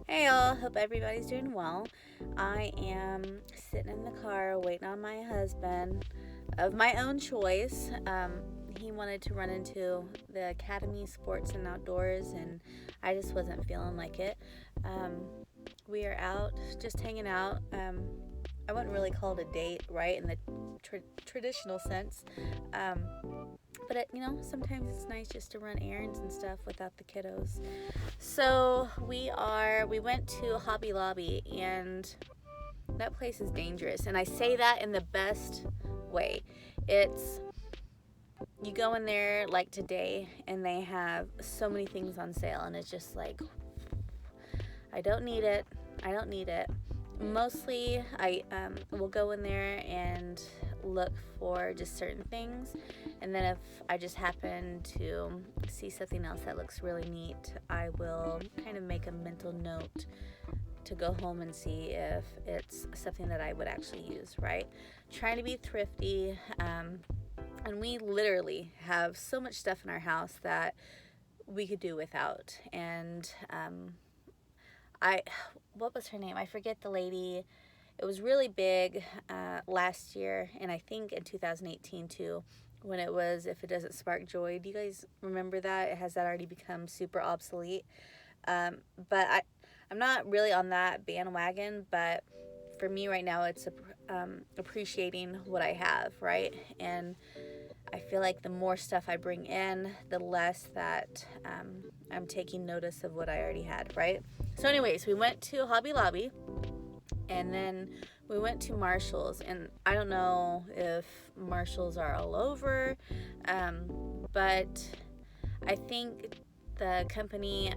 Hey y'all, hope everybody's doing well. I am sitting in the car waiting on my husband of my own choice. He wanted to run into the Academy Sports and Outdoors, and I just wasn't feeling like it. Um, we are out just hanging out. I wouldn't really call it a date, right, in the traditional sense. Um, but sometimes it's nice just to run errands and stuff without the kiddos. So we went to Hobby Lobby, and that place is dangerous. And I say that in the best way. It's You go in there like today, and they have so many things on sale, and it's just like, I don't need it. I don't need it. Mostly, I will go in there and look for just certain things, and then if I just happen to see something else that looks really neat, I will kind of make a mental note to go home and see if it's something that I would actually use, right? Trying to be thrifty, and we literally have so much stuff in our house that we could do without. And I what was her name? I forget the lady. It was really big last year, and I think in 2018 too, when it was If It Doesn't Spark Joy. Do you guys remember that? Has that already become super obsolete? But I'm not really on that bandwagon, but for me right now, it's appreciating what I have, right? And I feel like the more stuff I bring in, the less that I'm taking notice of what I already had, right? So anyways, we went to Hobby Lobby, and then we went to Marshall's, and I don't know if Marshall's are all over, but I think the company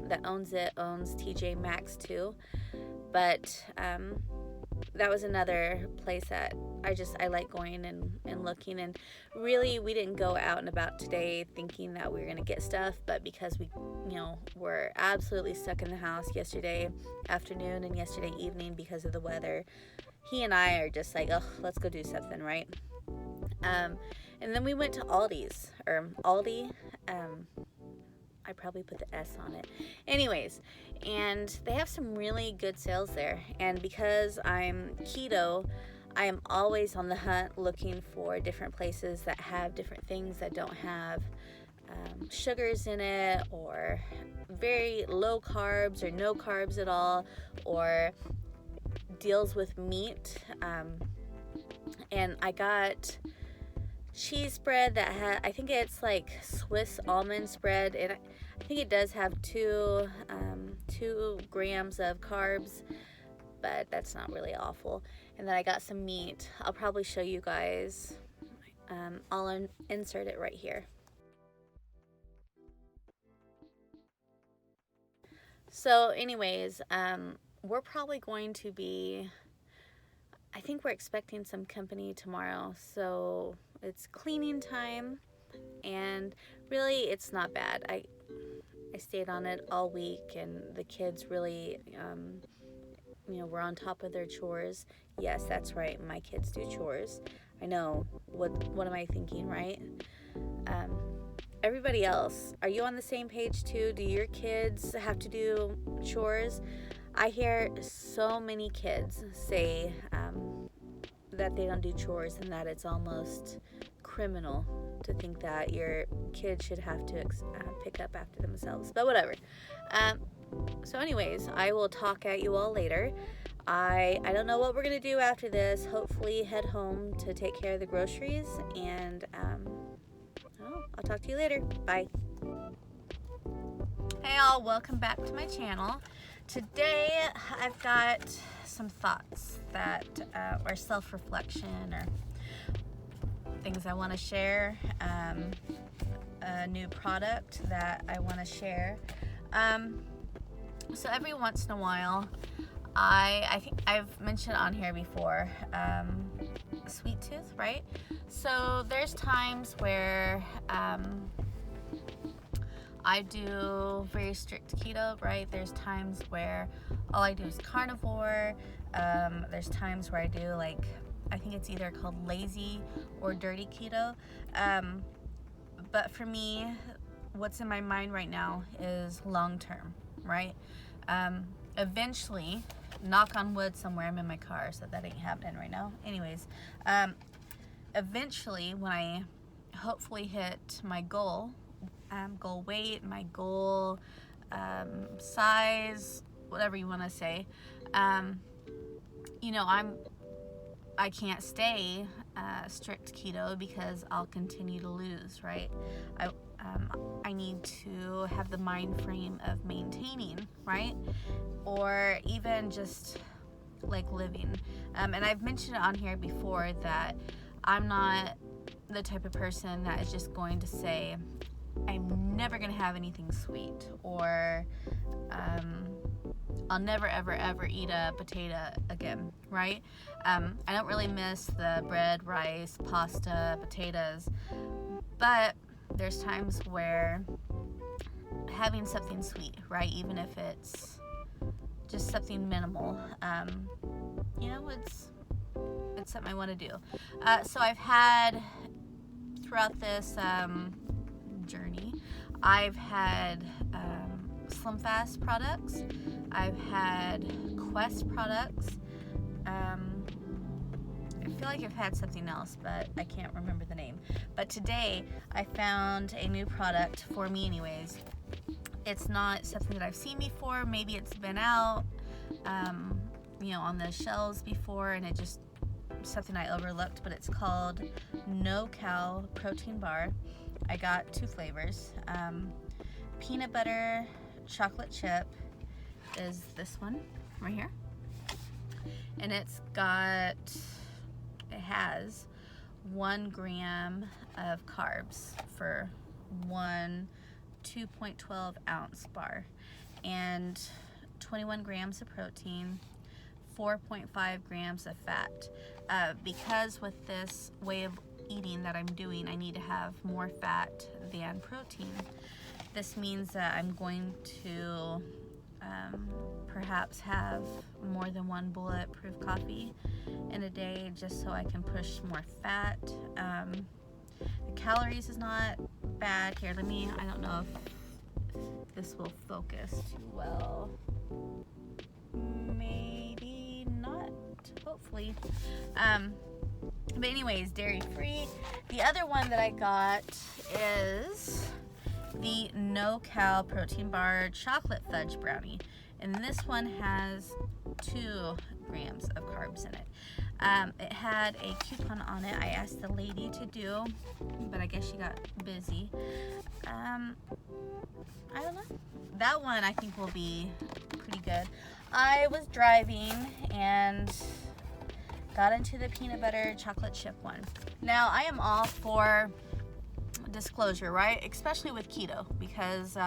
that owns it owns TJ Maxx too. But that was another place that I like going and looking. And really, we didn't go out and about today thinking that we were going to get stuff, but because we were absolutely stuck in the house yesterday afternoon and yesterday evening because of the weather, he and I are just like, oh, let's go do something, right? And then we went to Aldi's, or Aldi. I probably put the S on it. Anyways, and they have some really good sales there. And because I'm keto, I am always on the hunt looking for different places that have different things that don't have sugars in it, or very low carbs or no carbs at all, or deals with meat. And I got cheese spread that I think it's like Swiss almond spread, and I think it does have 2 grams of carbs, but that's not really awful. And then I got some meat. I'll probably show you guys. I'll insert it right here. So anyways, we're probably going to be, I think we're expecting some company tomorrow, so it's cleaning time, and really it's not bad. I stayed on it all week, and the kids really, were on top of their chores. Yes, that's right, my kids do chores. I know, what am I thinking, right? Um, Everybody else, are you on the same page too? Do your kids have to do chores? I hear so many kids say that they don't do chores, and that it's almost criminal to think that your kids should have to pick up after themselves. But whatever. So anyways, I will talk at you all later. I don't know what we're going to do after this. Hopefully head home to take care of the groceries, and I'll talk to you later. Bye. Hey all, welcome back to my channel. Today I've got some thoughts that are self-reflection, or things I want to share, a new product that I want to share. So every once in a while, I think I've mentioned on here before, sweet tooth, right? So there's times where I do very strict keto, right? There's times where all I do is carnivore. There's times where I do like, I think it's either called lazy or dirty keto. But for me, what's in my mind right now is long term, right? Eventually, knock on wood somewhere, I'm in my car, so that ain't happening right now. Anyways, eventually, when I hopefully hit my goal weight, my goal size, whatever you want to say, you know, I can't stay strict keto because I'll continue to lose, right? I need to have the mind frame of maintaining, right? Or even just like living. And I've mentioned it on here before that I'm not the type of person that is just going to say, I'm never going to have anything sweet, or I'll never ever eat a potato again, right? I don't really miss the bread, rice, pasta, potatoes, but there's times where having something sweet, right, even if it's just something minimal, you know, it's something I want to do. So I've had, throughout this journey, I've had Slim Fast products, I've had Quest products, I feel like I've had something else, but I can't remember the name. But today I found a new product, for me anyways. It's not something that I've seen before. Maybe it's been out, you know, on the shelves before, and it just something I overlooked. But it's called No Cal Protein Bar. I got 2 flavors. Peanut butter chocolate chip is this one right here, and it has 1 gram of carbs for one 2.12 ounce bar, and 21 grams of protein, 4.5 grams of fat. Because with this way of eating that I'm doing, I need to have more fat than protein. This means that I'm going to perhaps have more than 1 bulletproof coffee in a day, just so I can push more fat. The calories is not bad. Here, I don't know if this will focus too well. Maybe not, hopefully. But anyways, dairy free. The other one that I got is the No Cal Protein Bar Chocolate Fudge Brownie. And this one has 2 grams of carbs in it. It had a coupon on it. I asked the lady to do, but I guess she got busy. I don't know. That one I think will be pretty good. I was driving and got into the peanut butter chocolate chip one. Now, I am all for disclosure, right? Especially with keto, because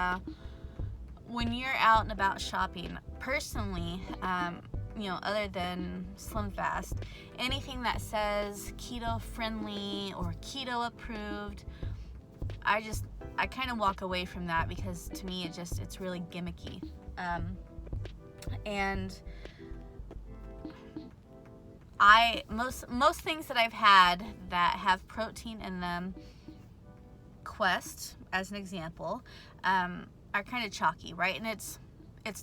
when you're out and about shopping, personally, you know, other than Slim Fast, anything that says keto friendly or keto approved, I kind of walk away from that, because to me it's really gimmicky. And most things that I've had that have protein in them, Quest as an example, are kind of chalky, right? And it's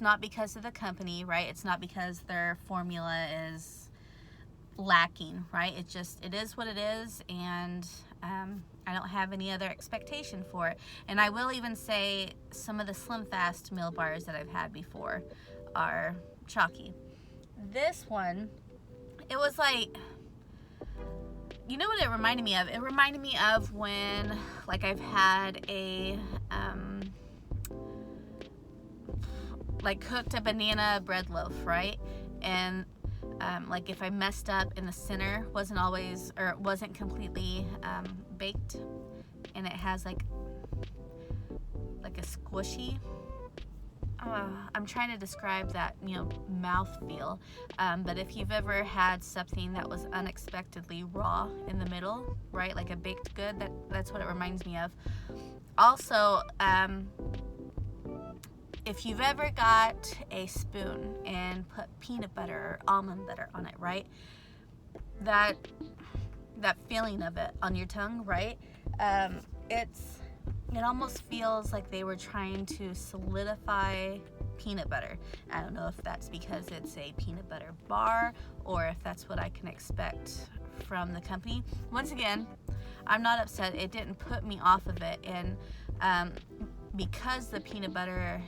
not because of the company, right? It's not because their formula is lacking, right? It is what it is, and I don't have any other expectation for it. And I will even say some of the Slim Fast meal bars that I've had before are chalky. This one, it was like, you know what it reminded me of? It reminded me of when, like, I've had cooked a banana bread loaf, right? And like if I messed up and the center wasn't completely baked, and it has like a squishy, I'm trying to describe that, you know, mouth feel. But if you've ever had something that was unexpectedly raw in the middle, right, like a baked good, that's what it reminds me of. Also, if you've ever got a spoon and put peanut butter or almond butter on it, right? That feeling of it on your tongue, right? It almost feels like they were trying to solidify peanut butter. I don't know if that's because it's a peanut butter bar or if that's what I can expect from the company. Once again, I'm not upset. It didn't put me off of it, and because the peanut butter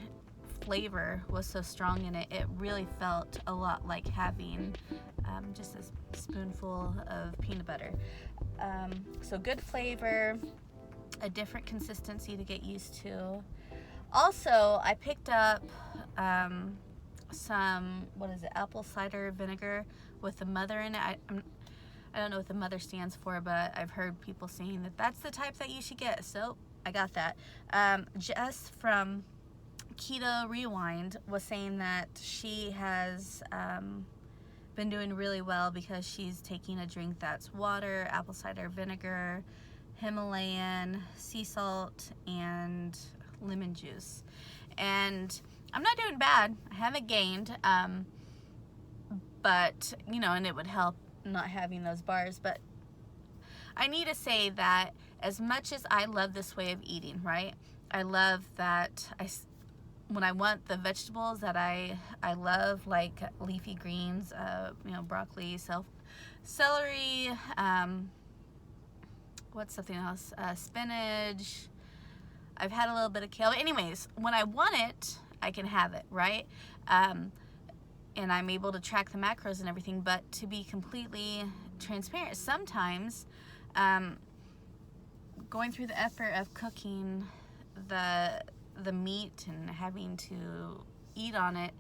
flavor was so strong in it, it really felt a lot like having just a spoonful of peanut butter. So good flavor, a different consistency to get used to. Also, I picked up some, apple cider vinegar with the mother in it. I don't know what the mother stands for, but I've heard people saying that that's the type that you should get. So I got that. Jess from Keto Rewind was saying that she has been doing really well because she's taking a drink that's water, apple cider vinegar, Himalayan, sea salt, and lemon juice. And I'm not doing bad. I haven't gained, but, and it would help not having those bars. But I need to say that as much as I love this way of eating, right? I love that when I want the vegetables that I love, like leafy greens, broccoli, celery, what's something else? Spinach. I've had a little bit of kale. But anyways, when I want it, I can have it, right? And I'm able to track the macros and everything. But to be completely transparent, sometimes going through the effort of cooking the meat and having to eat on it,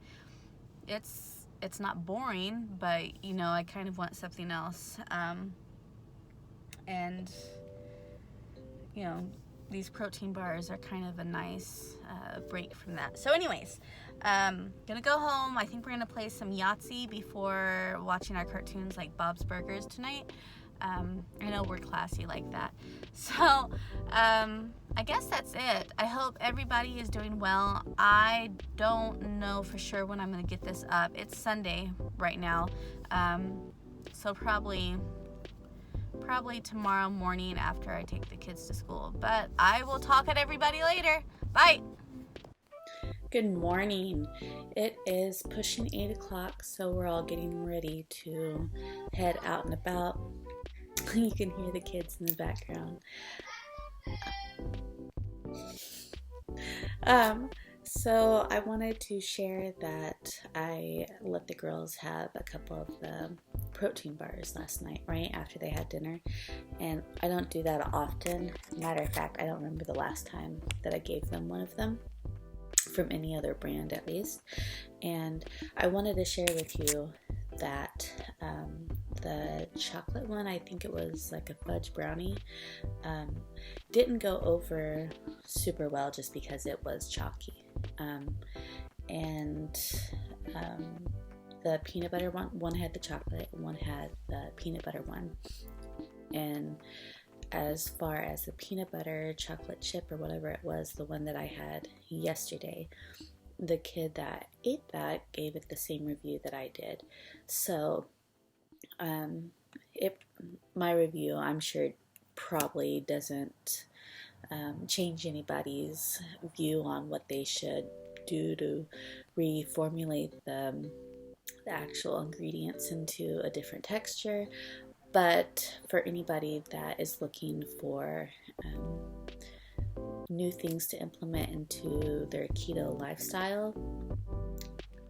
it's not boring, but I kind of want something else. And these protein bars are kind of a nice break from that. So anyways, gonna go home. I think we're gonna play some Yahtzee before watching our cartoons like Bob's Burgers tonight. I know we're classy like that. So I guess that's it. I hope everybody is doing well. I don't know for sure when I'm gonna get this up. It's Sunday right now, so probably tomorrow morning after I take the kids to school. But I will talk at everybody later. Bye. Good morning. It is pushing 8 o'clock, so we're all getting ready to head out and about. You can hear the kids in the background. So I wanted to share that I let the girls have a couple of the protein bars last night, right after they had dinner, and I don't do that often. Matter of fact, I don't remember the last time that I gave them one of them, from any other brand at least. And I wanted to share with you that the chocolate one, I think it was like a fudge brownie, didn't go over super well just because it was chalky. The peanut butter one had the chocolate, one had the peanut butter one. And as far as the peanut butter chocolate chip or whatever it was, the one that I had yesterday, the kid that ate that gave it the same review that I did. So my review, I'm sure, probably doesn't change anybody's view on what they should do to reformulate the actual ingredients into a different texture. But for anybody that is looking for new things to implement into their keto lifestyle,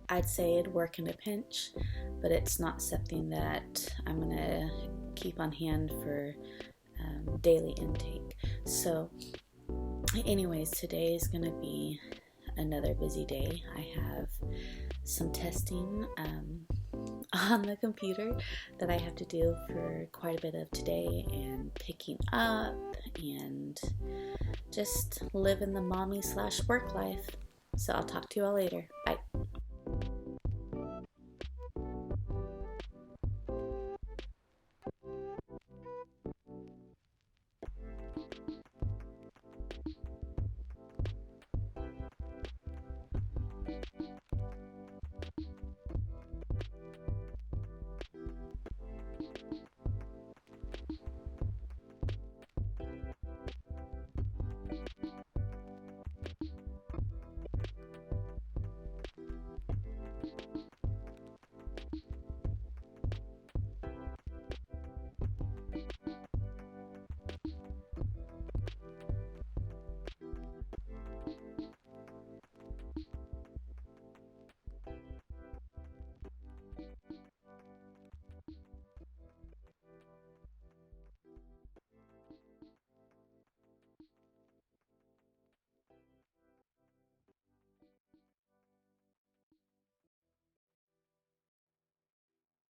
I'd say it'd work in a pinch, but it's not something that I'm going to keep on hand for daily intake. So anyways, today is going to be another busy day. I have some testing on the computer that I have to do for quite a bit of today, and picking up and just living the mommy/work life. So I'll talk to you all later. Bye.